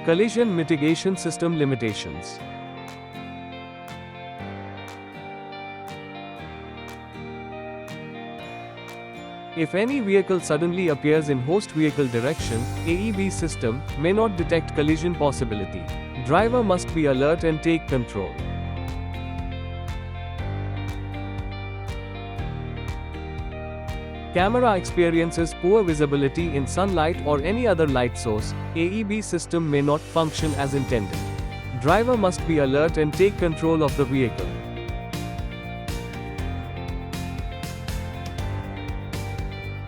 Collision mitigation system limitations. If any vehicle suddenly appears in host vehicle direction, AEB system may not detect collision possibility. Driver must be alert and take control. Camera experiences poor visibility in sunlight or any other light source, AEB system may not function as intended. Driver must be alert and take control of the vehicle.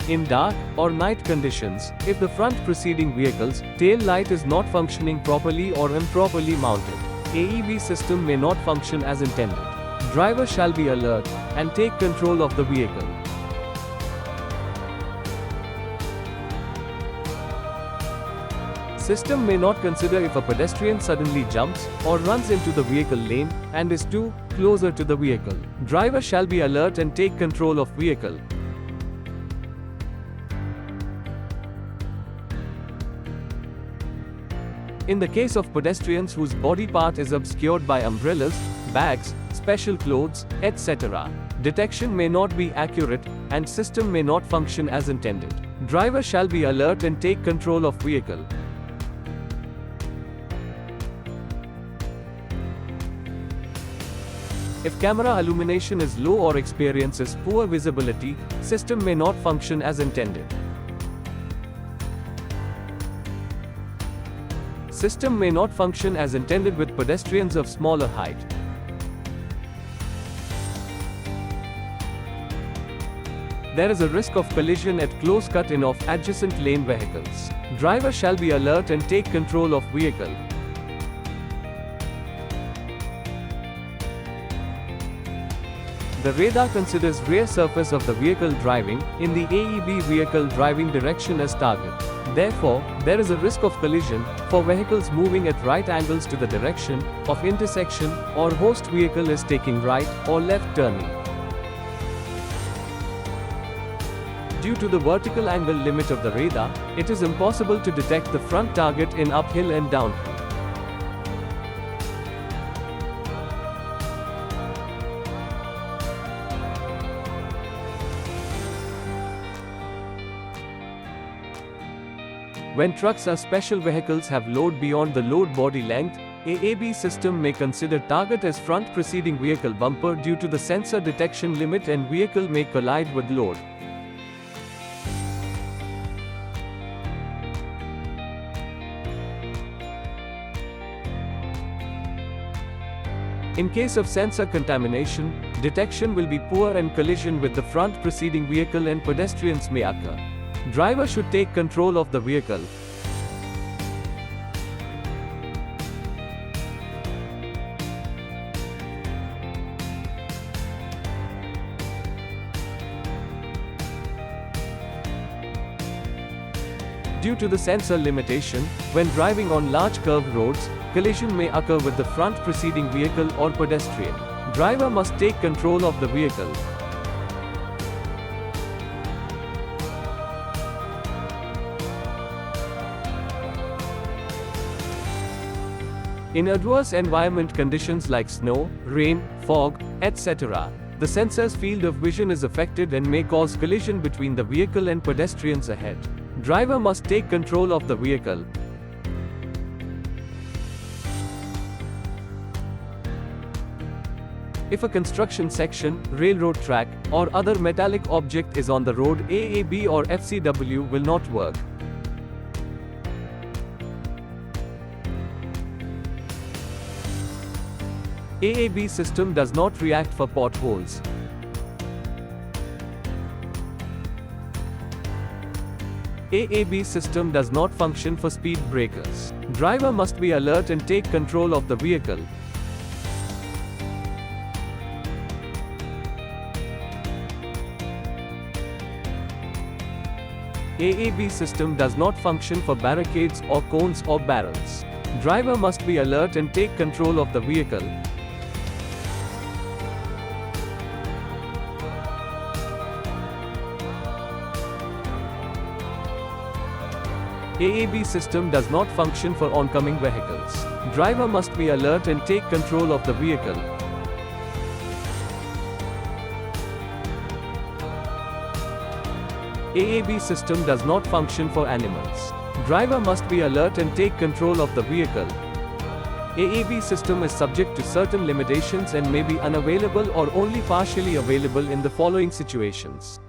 In dark or night conditions, if the front preceding vehicle's tail light is not functioning properly or improperly mounted, AEB system may not function as intended. Driver shall be alert and take control of the vehicle. System may not consider if a pedestrian suddenly jumps or runs into the vehicle lane and is too closer to the vehicle. Driver shall be alert and take control of vehicle. In the case of pedestrians whose body part is obscured by umbrellas, bags, special clothes, etc., detection may not be accurate and system may not function as intended. Driver shall be alert and take control of vehicle. If camera illumination is low or experiences poor visibility, system may not function as intended. System may not function as intended with pedestrians of smaller height. There is a risk of collision at close cut-in of adjacent lane vehicles. Driver shall be alert and take control of vehicle. The radar considers rear surface of the vehicle driving in the AEB vehicle driving direction as target. Therefore, there is a risk of collision for vehicles moving at right angles to the direction of intersection or host vehicle is taking right or left turning. Due to the vertical angle limit of the radar, it is impossible to detect the front target in uphill and downhill. When trucks or special vehicles have load beyond the load body length, AEB system may consider target as front preceding vehicle bumper due to the sensor detection limit and vehicle may collide with load. In case of sensor contamination, detection will be poor and collision with the front preceding vehicle and pedestrians may occur. Driver should take control of the vehicle. Due to the sensor limitation, when driving on large curved roads, collision may occur with the front preceding vehicle or pedestrian. Driver must take control of the vehicle. In adverse environment conditions like snow, rain, fog, etc., the sensor's field of vision is affected and may cause collision between the vehicle and pedestrians ahead. Driver must take control of the vehicle. If a construction section, railroad track, or other metallic object is on the road, AEB or FCW will not work. AEB system does not react for potholes. AEB system does not function for speed breakers. Driver must be alert and take control of the vehicle. AEB system does not function for barricades or cones or barrels. Driver must be alert and take control of the vehicle. AAB system does not function for oncoming vehicles. Driver must be alert and take control of the vehicle. AAB system does not function for animals. Driver must be alert and take control of the vehicle. AAB system is subject to certain limitations and may be unavailable or only partially available in the following situations.